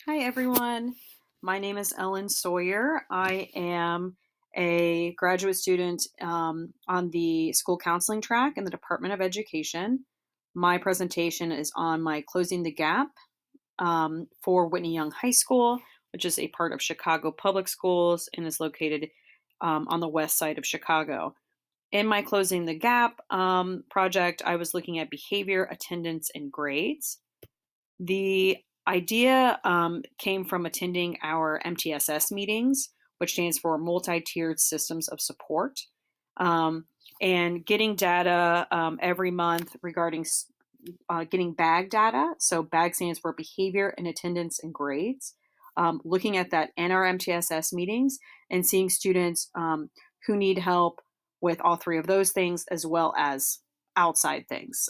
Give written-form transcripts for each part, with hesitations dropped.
Hi, everyone. My name is Ellen Sawyer. I am a graduate student on the school counseling track in the Department of Education. My presentation is on my Closing the Gap for Whitney Young High School, which is a part of Chicago Public Schools and is located on the west side of Chicago. In my Closing the Gap project, I was looking at behavior, attendance, and grades. The idea came from attending our MTSS meetings, which stands for Multi Tiered Systems of Support, um, and getting data every month regarding getting BAG data. So, BAG stands for Behavior and Attendance and Grades. Looking at that in our MTSS meetings and seeing students who need help with all three of those things as well as outside things.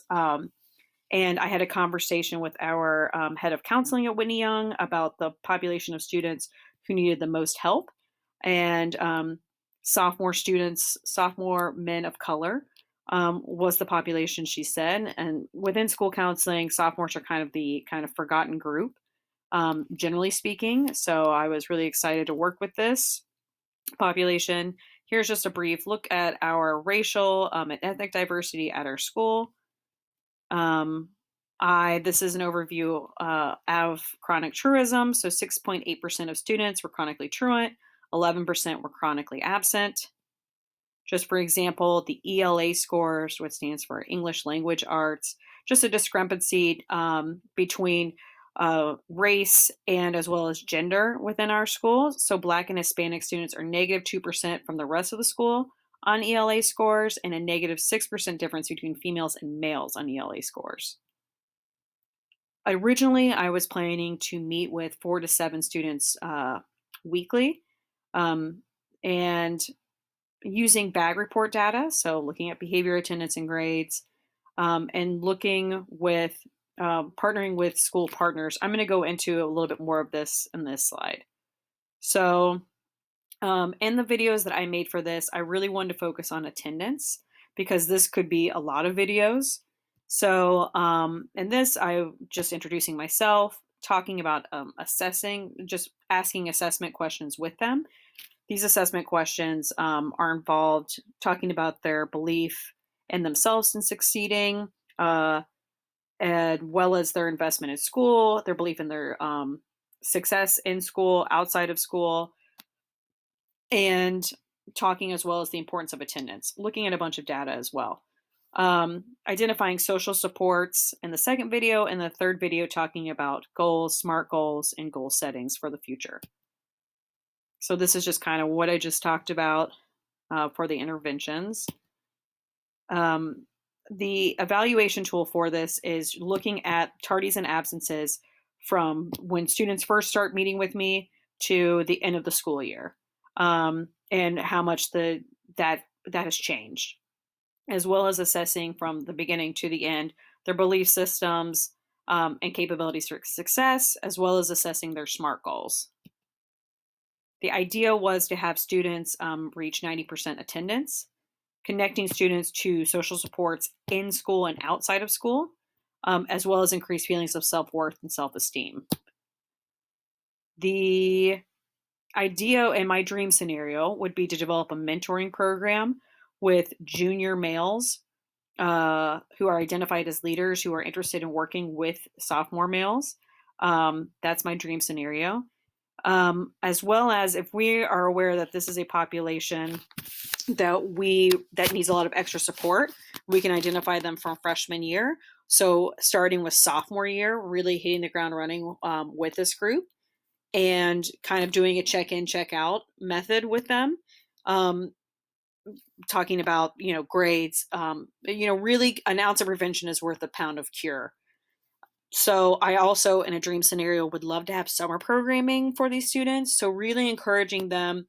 And I had a conversation with our head of counseling at Whitney Young about the population of students who needed the most help. And sophomore men of color was the population, she said. And within school counseling, sophomores are kind of forgotten group, generally speaking. So I was really excited to work with this population. Here's just a brief look at our racial and ethnic diversity at our school. Um, I This is an overview of chronic truism. So 6.8% of students were chronically truant, 11% were chronically absent. Just for example, the ELA scores, which stands for English Language Arts, just a discrepancy between race and as well as gender within our school. So Black and Hispanic students are negative 2% from the rest of the school on ELA scores, and a negative 6% difference between females and males on ELA scores. Originally, I was planning to meet with 4 to 7 students weekly, um, and using bag report data, so looking at behavior, attendance, and grades, and looking with partnering with school partners. I'm going to go into a little bit more of this in this slide. So, in the videos that I made for this, I really wanted to focus on attendance because this could be a lot of videos. So, in this, I just introducing myself, talking about assessing, just asking assessment questions with them. These assessment questions are involved talking about their belief in themselves and succeeding, as well as their investment in school, their belief in their success in school, outside of school, and talking as well as the importance of attendance, looking at a bunch of data as well. Identifying social supports in the second video, and the third video talking about goals, SMART goals, and goal settings for the future. So this is just kind of what I just talked about for the interventions. Um, the evaluation tool for this is looking at tardies and absences from when students first start meeting with me to the end of the school year, and how much that has changed, as well as assessing from the beginning to the end their belief systems and capabilities for success, as well as assessing their SMART goals. The idea was to have students reach 90% attendance, connecting students to social supports in school and outside of school, as well as increase feelings of self worth and self esteem. The idea in my dream scenario would be to develop a mentoring program with junior males who are identified as leaders who are interested in working with sophomore males. That's my dream scenario. As well as if we are aware that this is a population that needs a lot of extra support, we can identify them from freshman year. So starting with sophomore year, really hitting the ground running with this group and kind of doing a check-in, check-out method with them. Um, Talking about grades. Really, an ounce of prevention is worth a pound of cure. So I also, in a dream scenario, would love to have summer programming for these students. So really encouraging them,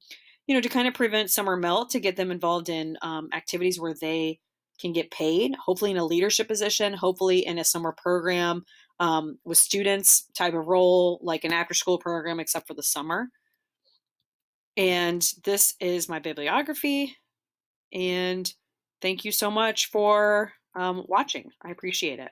to kind of prevent summer melt, to get them involved in activities where they can get paid, hopefully in a leadership position, hopefully in a summer program with students type of role, like an after school program, except for the summer. And this is my bibliography. And thank you so much for watching. I appreciate it.